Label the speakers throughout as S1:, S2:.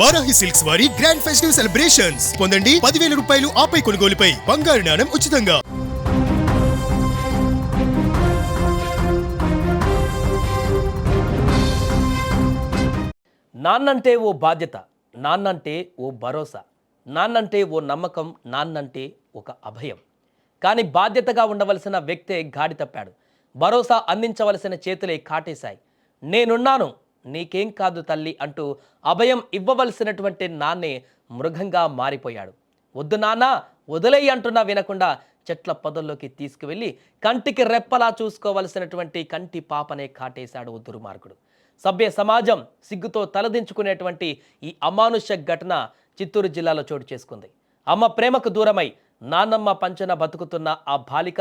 S1: Varahi silks వారి grand festive celebrations పొందండి 10,000 రూపాయలు ఆపై కొనుగోలుపై బంగారు నాణెం ఉచితంగా.
S2: నాన్నంటే ఓ బాధ్యత, నాన్నంటే ఓ భరోసా, నాన్నంటే ఓ నమ్మకం, నాన్నంటే ఒక అభయం. కానీ బాధ్యతగా ఉండవలసిన వ్యక్తే గాడి తప్పాడు. భరోసా అందించవలసిన చేతులే కాటేశాయి. నేనున్నాను, నీకేం కాదు తల్లి అంటూ అభయం ఇవ్వవలసినటువంటి నాన్నే మృగంగా మారిపోయాడు. వద్దు నాన్న వదిలేయి అంటున్నా వినకుండా చెట్ల పొదల్లోకి తీసుకువెళ్ళి కంటికి రెప్పలా చూసుకోవలసినటువంటి కంటి పాపనే కాటేశాడు ఓ దుర్మార్గుడు. సభ్య సమాజం సిగ్గుతో తలదించుకునేటువంటి ఈ అమానుష ఘటన చిత్తూరు జిల్లాలో చోటు చేసుకుంది. అమ్మ ప్రేమకు దూరమై నాన్నమ్మ పంచన బతుకుతున్న ఆ బాలిక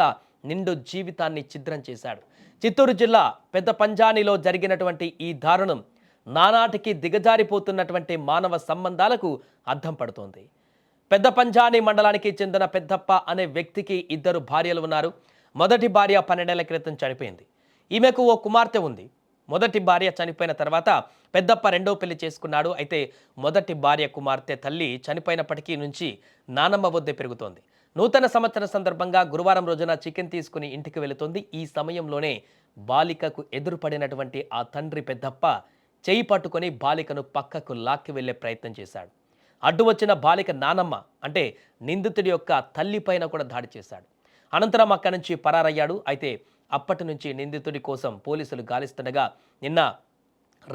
S2: నిండు జీవితాన్ని ఛిద్రం చేశాడు. చిత్తూరు జిల్లా పెద్ద పంజానిలో జరిగినటువంటి ఈ దారుణం నానాటికి దిగజారిపోతున్నటువంటి మానవ సంబంధాలకు అద్దం పడుతోంది. పెద్ద పంజాని మండలానికి చెందిన పెద్దప్ప అనే వ్యక్తికి 2 భార్యలు ఉన్నారు. మొదటి భార్య 12 ఏళ్ల క్రితం చనిపోయింది. ఈమెకు ఓ కుమార్తె ఉంది. మొదటి భార్య చనిపోయిన తర్వాత పెద్దప్ప రెండో పెళ్లి చేసుకున్నాడు. అయితే మొదటి భార్య కుమార్తె తల్లి చనిపోయినప్పటికీ నుంచి నానమ్మ వద్దే పెరుగుతోంది. నూతన సంవత్సరం సందర్భంగా గురువారం రోజున చికెన్ తీసుకుని ఇంటికి వెళుతోంది. ఈ సమయంలోనే బాలికకు ఎదురుపడినటువంటి ఆ తండ్రి పెద్దప్ప చేయి పట్టుకొని బాలికను పక్కకు లాక్కి వెళ్లే ప్రయత్నం చేశాడు. అడ్డు వచ్చిన బాలిక నానమ్మ అంటే నిందితుడి యొక్క తల్లిపైన కూడా దాడి చేశాడు. అనంతరం అక్కడి నుంచి పరారయ్యాడు. అయితే అప్పటి నుంచి నిందితుడి కోసం పోలీసులు గాలిస్తుండగా నిన్న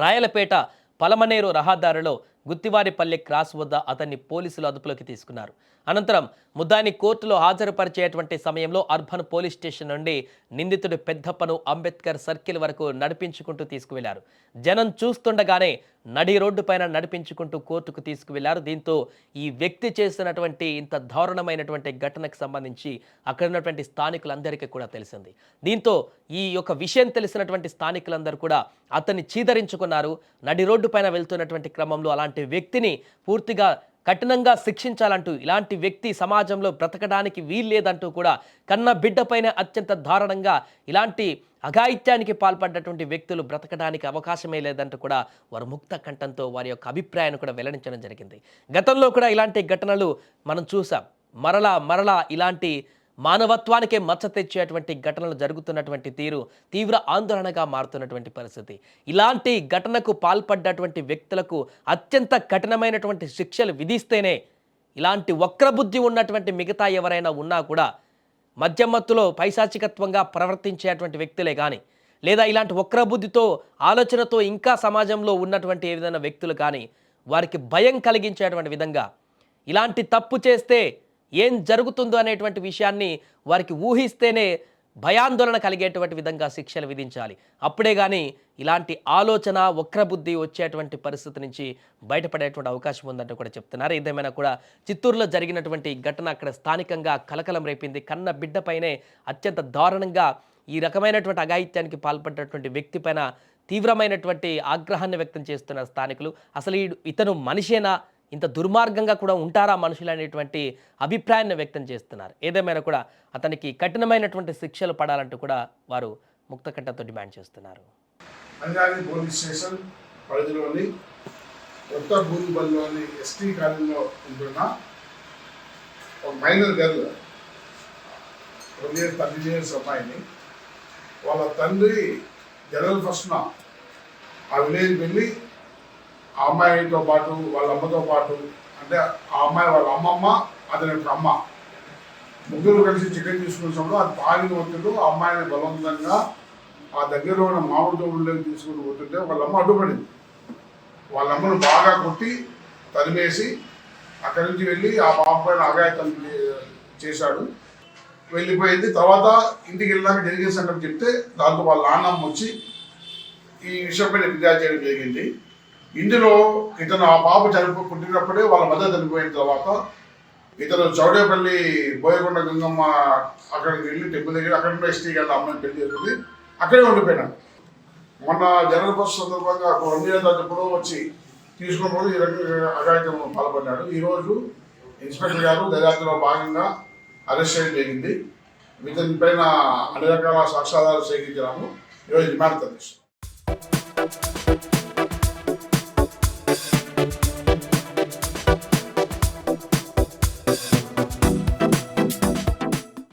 S2: రాయలపేట పలమనేరు రహదారిలో గుత్తివారిపల్లె క్రాస్ వద్ద అతన్ని పోలీసులు అదుపులోకి తీసుకున్నారు. అనంతరం ముద్దాయిని కోర్టులో హాజరుపరిచేటువంటి సమయంలో అర్బన్ పోలీస్ స్టేషన్ నుండి నిందితుడు పెద్దప్పను అంబేద్కర్ సర్కిల్ వరకు నడిపించుకుంటూ తీసుకువెళ్లారు. జనం చూస్తుండగానే నడి రోడ్డు పైన నడిపించుకుంటూ కోర్టుకు తీసుకువెళ్లారు. దీంతో ఈ వ్యక్తి చేసినటువంటి ఇంత దారుణమైనటువంటి ఘటనకు సంబంధించి అక్కడ ఉన్నటువంటి స్థానికులందరికీ కూడా తెలిసింది. దీంతో ఈ యొక్క విషయం తెలిసినటువంటి స్థానికులందరూ కూడా అతన్ని చీదరించుకున్నారు. నడి రోడ్డు పైన వెళ్తున్నటువంటి క్రమంలో అలాంటి వ్యక్తిని పూర్తిగా కఠినంగా శిక్షించాలంటూ, ఇలాంటి వ్యక్తి సమాజంలో బ్రతకడానికి వీల్లేదంటూ కూడా కన్న బిడ్డపైన అత్యంత దారుణంగా ఇలాంటి అఘాయిత్యానికి పాల్పడ్డటువంటి వ్యక్తులు బ్రతకడానికి అవకాశమే లేదంటూ కూడా వారు ముక్త కంఠంతో వారి యొక్క అభిప్రాయాన్ని కూడా వెల్లడించడం జరిగింది. గతంలో కూడా ఇలాంటి ఘటనలు మనం చూసాం. మరలా ఇలాంటి మానవత్వానికే మచ్చ తెచ్చేటువంటి ఘటనలు జరుగుతున్నటువంటి తీరు తీవ్ర ఆందోళనగా మారుతున్నటువంటి పరిస్థితి. ఇలాంటి ఘటనకు పాల్పడ్డటువంటి వ్యక్తులకు అత్యంత కఠినమైనటువంటి శిక్షలు విధిస్తేనే ఇలాంటి వక్రబుద్ధి ఉన్నటువంటి మిగతా ఎవరైనా ఉన్నా కూడా మద్యమత్తులో పైశాచికత్వంగా ప్రవర్తించేటువంటి వ్యక్తులే కానీ, లేదా ఇలాంటి వక్రబుద్ధితో ఆలోచనతో ఇంకా సమాజంలో ఉన్నటువంటి ఏదైనా వ్యక్తులు కానీ వారికి భయం కలిగించేటువంటి విధంగా ఇలాంటి తప్పు చేస్తే ఏం జరుగుతుందో అనేటువంటి విషయాన్ని వారికి ఊహిస్తేనే భయాందోళన కలిగేటువంటి విధంగా శిక్షలు విధించాలి. అప్పుడే కానీ ఇలాంటి ఆలోచన వక్రబుద్ధి వచ్చేటువంటి పరిస్థితి నుంచి బయటపడేటువంటి అవకాశం ఉందంటూ కూడా చెప్తున్నారు. ఏదేమైనా కూడా చిత్తూరులో జరిగినటువంటి ఘటన అక్కడ స్థానికంగా కలకలం రేపింది. కన్న బిడ్డపైనే అత్యంత దారుణంగా ఈ రకమైనటువంటి అఘాయిత్యానికి పాల్పడ్డటువంటి వ్యక్తి పైన తీవ్రమైనటువంటి ఆగ్రహాన్ని వ్యక్తం చేస్తున్నారు స్థానికులు. అసలు ఇతను మనిషేనా, ఇంత దుర్మార్గంగా కూడా ఉంటారా మనుషులు అనేటువంటి అభిప్రాయాన్ని వ్యక్తం చేస్తున్నారు. ఏదేమైనా కూడా అతనికి కఠినమైనటువంటి శిక్షలు పడాలంటూ కూడా వారు ముక్తకంఠంతో డిమాండ్ చేస్తున్నారు.
S3: పంజాని పోలీస్ స్టేషన్ పరిధిలోని కొత్త బూరిబల్లిలోని ఎస్టీ కాలనీలో ఉంటున్న ఒక మైనర్ గర్ల్ 13 ఇయర్స్ అమ్మాయిని వాళ్ళ తండ్రి జనరల్ ఫస్ట్న ఆ విలేజ్ వెళ్ళి ఆ అమ్మాయితో పాటు వాళ్ళ అమ్మతో పాటు, అంటే ఆ అమ్మాయి వాళ్ళ అమ్మమ్మ, అతని అమ్మ ముగ్గురు కలిసి చికెన్ తీసుకున్నప్పుడు అది తాగిన ఒత్తిడి ఆ అమ్మాయిని బలవంతంగా ఆ దగ్గరలో ఉన్న మామిడి తోడులోకి తీసుకుని పోతుంటే వాళ్ళమ్మ అడ్డుపడింది. వాళ్ళమ్మను బాగా కొట్టి తరిమేసి అక్కడి నుంచి వెళ్ళి ఆ పాప పైన అఘాయిత్యం చేశాడు. వెళ్ళిపోయింది. తర్వాత ఇంటికి వెళ్ళాక జరిగే సంగతి చెప్తే దాంతో వాళ్ళ నాన్నమ్మ వచ్చి ఈ విషయంపై ఫిర్యాదు చేయడం జరిగింది. ఇందులో ఇతను ఆ పాప పుట్టినప్పుడే వాళ్ళ మధ్య చనిపోయిన తర్వాత ఇతను చౌడేపల్లి బోయకొండ గంగమ్మ అక్కడికి వెళ్ళి టెంపుల్ దగ్గర అక్కడ ఎస్టీ గారి అమ్మాయిని పెళ్లి చేసుకుని అక్కడే ఉండిపోయినాడు. మొన్న జనరల్ బస్ సందర్భంగా 1 year ఎప్పుడో వచ్చి తీసుకున్నప్పుడు ఈ రకంగా అఘాయిత్యం పాల్పడినాడు. ఈరోజు ఇన్స్పెక్టర్ గారు దర్యాప్తులో భాగంగా అరెస్ట్ చేయడం జరిగింది. ఇతని పైన అన్ని రకాల సాక్ష్యాధారాలు సేకరించాము. ఈరోజు రిమాండ్ తరలిస్తాం.